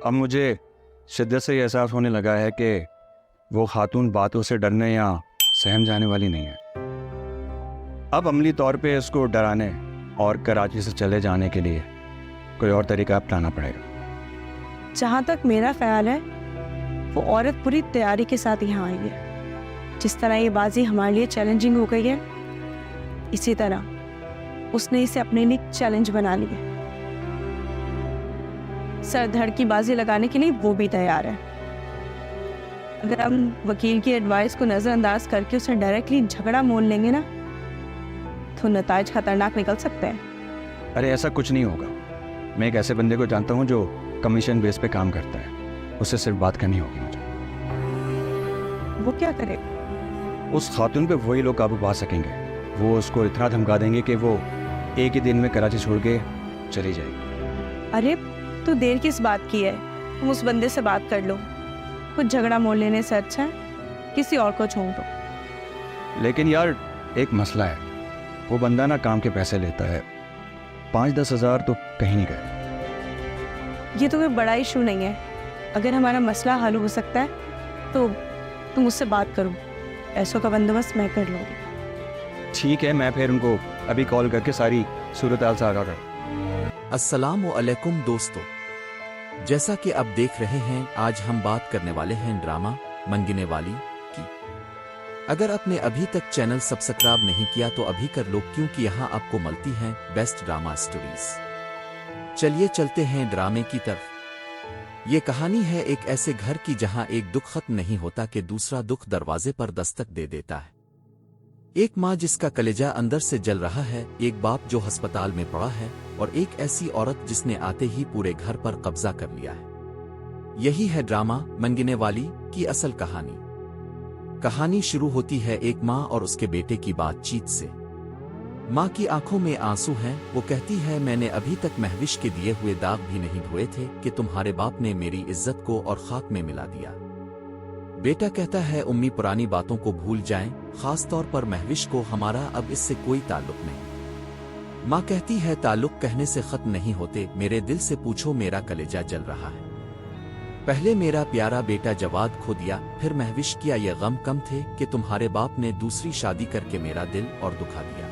اب مجھے شدت سے یہ احساس ہونے لگا ہے کہ وہ خاتون باتوں سے ڈرنے یا سہم جانے والی نہیں ہے۔ اب عملی طور پہ اس کو ڈرانے اور کراچی سے چلے جانے کے لیے کوئی اور طریقہ اپنانا پڑے گا۔ جہاں تک میرا خیال ہے وہ عورت پوری تیاری کے ساتھ یہاں آئی ہے۔ جس طرح یہ بازی ہمارے لیے چیلنجنگ ہو گئی ہے، اسی طرح اس نے اسے اپنے لیے چیلنج بنا لیا۔ سر دھڑ کی بازی لگانے کے لیے وہ بھی تیار ہے۔ اگر ہم وکیل کی ایڈوائس کو نظر انداز کر کے اسے ڈائریکٹلی جھگڑا مول لیں گے نا تو نتائج خطرناک نکل سکتے ہیں۔ ارے ایسا کچھ نہیں ہوگا۔ میں ایک ایسے بندے کو جانتا ہوں جو کمیشن بیس پہ کام کرتا ہے، اس سے صرف بات کرنی ہوگی مجھے۔ وہ کیا کرے؟ اس خاتون پہ وہی لوگ قابو پا سکیں گے۔ وہ اس کو اتنا دھمکا دیں گے کہ وہ ایک ہی دن میں کراچی چھوڑ کے چلی جائے گی۔ ارے تو دیر کس بات کی ہے؟ تم اس بندے سے بات کر لو، کچھ جھگڑا مول لینے سے اچھا ہے کسی اور کو چھوڑ دو۔ لیکن یار ایک مسئلہ ہے، وہ بندہ نا کام کے پیسے لیتا ہے، 5-10 ہزار تو کہیں نہیں گئے۔ یہ تو کوئی بڑا ایشو نہیں ہے۔ اگر ہمارا مسئلہ حل ہو سکتا ہے تو تم اس سے بات کرو، پیسوں کا بندوبست میں کر لوں گی۔ ٹھیک ہے، میں پھر ان کو ابھی کال کر کے ساری صورتحال سے آگاہ کروں۔ السلام علیکم دوستو، جیسا کہ اب دیکھ رہے ہیں آج ہم بات کرنے والے ہیں ڈرامہ منگنے والی کی۔ اگر آپ نے ابھی تک چینل سبسکرائب نہیں کیا تو ابھی کر لو، کیونکہ یہاں آپ کو ملتی ہیں بیسٹ ڈرامہ سٹوریز۔ چلیے چلتے ہیں ڈرامے کی طرف۔ یہ کہانی ہے ایک ایسے گھر کی جہاں ایک دکھ ختم نہیں ہوتا کہ دوسرا دکھ دروازے پر دستک دے دیتا ہے۔ ایک ماں جس کا کلیجہ اندر سے جل رہا ہے، ایک باپ جو ہسپتال میں پڑا ہے، اور ایک ایسی عورت جس نے آتے ہی پورے گھر پر قبضہ کر لیا ہے۔ یہی ہے ڈرامہ منگنے والی کی اصل کہانی۔ کہانی شروع ہوتی ہے ایک ماں اور اس کے بیٹے کی بات چیت سے۔ ماں کی آنکھوں میں آنسو ہیں، وہ کہتی ہے میں نے ابھی تک مہوش کے دیے ہوئے داغ بھی نہیں دھوئے تھے کہ تمہارے باپ نے میری عزت کو اور خاک میں ملا دیا۔ بیٹا کہتا ہے امی پرانی باتوں کو بھول جائیں، خاص طور پر مہوش کو، ہمارا اب اس سے کوئی تعلق نہیں۔ ماں کہتی ہے تعلق کہنے سے ختم نہیں ہوتے، میرے دل سے پوچھو، میرا کلیجہ جل رہا ہے۔ پہلے میرا پیارا بیٹا جواد کھو دیا، پھر مہوش، کیا یہ غم کم تھے کہ تمہارے باپ نے دوسری شادی کر کے میرا دل اور دکھا دیا۔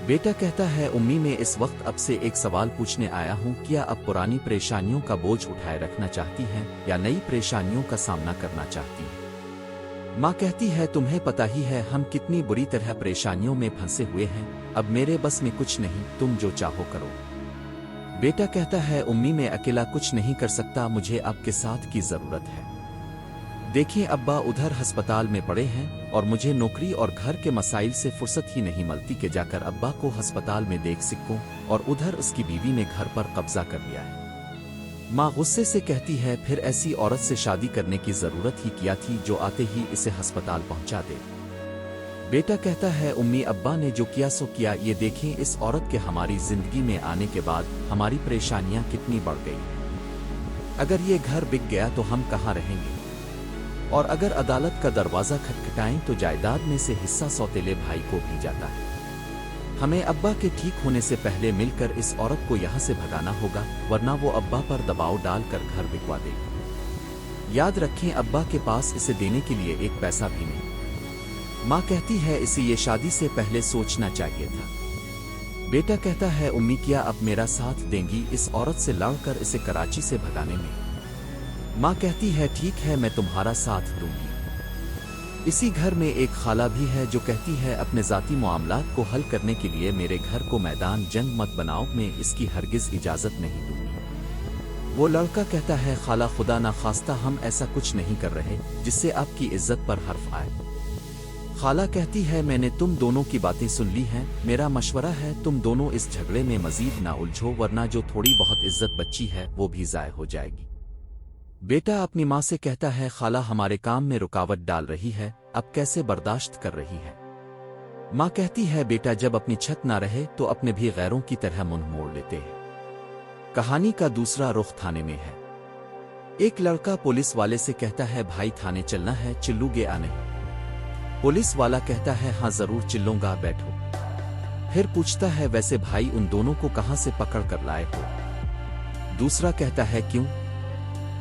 بیٹا کہتا ہے امی میں اس وقت اب سے ایک سوال پوچھنے آیا ہوں، کیا اب پرانی پریشانیوں کا بوجھ اٹھائے رکھنا چاہتی ہیں یا نئی پریشانیوں کا سامنا کرنا چاہتی ہیں؟ ماں کہتی ہے تمہیں پتہ ہی ہے ہم کتنی بری طرح پریشانیوں میں پھنسے ہوئے ہیں، اب میرے بس میں کچھ نہیں، تم جو چاہو کرو۔ بیٹا کہتا ہے امی میں اکیلا کچھ نہیں کر سکتا، مجھے آپ کے ساتھ کی ضرورت ہے۔ دیکھیں ابا ادھر ہسپتال میں پڑے ہیں اور مجھے نوکری اور گھر کے مسائل سے فرصت ہی نہیں ملتی کہ جا کر ابا کو ہسپتال میں دیکھ سکوں، اور ادھر اس کی بیوی نے گھر پر قبضہ کر لیا ہے۔ ماں غصے سے کہتی ہے پھر ایسی عورت سے شادی کرنے کی ضرورت ہی کیا تھی جو آتے ہی اسے ہسپتال پہنچا دے۔ بیٹا کہتا ہے امی ابا نے جو کیا سو کیا، یہ دیکھیں اس عورت کے ہماری زندگی میں آنے کے بعد ہماری پریشانیاں کتنی بڑھ گئی۔ اگر یہ گھر بک گیا تو ہم کہاں رہیں گے، اور اگر عدالت کا دروازہ کھٹکھٹائیں تو جائیداد میں سے حصہ سوتیلے بھائی کو بھی جاتا ہے۔ ہمیں ابا کے ٹھیک ہونے سے پہلے مل کر اس عورت کو یہاں سے بھگانا ہوگا، ورنہ وہ ابا پر دباؤ ڈال کر گھر بکوا دے گی۔ یاد رکھیں ابا کے پاس اسے دینے کے لیے ایک پیسہ بھی نہیں۔ ماں کہتی ہے اسے یہ شادی سے پہلے سوچنا چاہیے تھا۔ بیٹا کہتا ہے امی کیا اب میرا ساتھ دیں گی اس عورت سے لڑ کر اسے کراچی سے بھگانے میں؟ ماں کہتی ہے ٹھیک ہے میں تمہارا ساتھ دوں گی۔ اسی گھر میں ایک خالہ بھی ہے جو کہتی ہے اپنے ذاتی معاملات کو حل کرنے کے لیے میرے گھر کو میدان جنگ مت بناؤ، میں اس کی ہرگز اجازت نہیں دوں گی۔ وہ لڑکا کہتا ہے خالہ خدا نہ خواستہ ہم ایسا کچھ نہیں کر رہے جس سے آپ کی عزت پر حرف آئے۔ خالہ کہتی ہے میں نے تم دونوں کی باتیں سن لی ہیں، میرا مشورہ ہے تم دونوں اس جھگڑے میں مزید نہ الجھو، ورنہ جو تھوڑی بہت عزت بچی ہے وہ بھی ضائع ہو جائے گی۔ بیٹا اپنی ماں سے کہتا ہے خالہ ہمارے کام میں رکاوٹ ڈال رہی ہے، اب کیسے برداشت کر رہی ہے؟ ماں کہتی ہے بیٹا جب اپنی چھت نہ رہے تو اپنے بھی غیروں کی طرح منہ موڑ لیتے ہیں۔ کہانی کا دوسرا رخ تھانے میں ہے۔ ایک لڑکا پولیس والے سے کہتا ہے بھائی تھانے چلنا ہے، چلو گے آ نہیں؟ پولیس والا کہتا ہے ہاں ضرور چلوں گا، بیٹھو۔ پھر پوچھتا ہے ویسے بھائی ان دونوں کو کہاں سے پکڑ کر لائے ہو؟ دوسرا کہتا ہے کیوں؟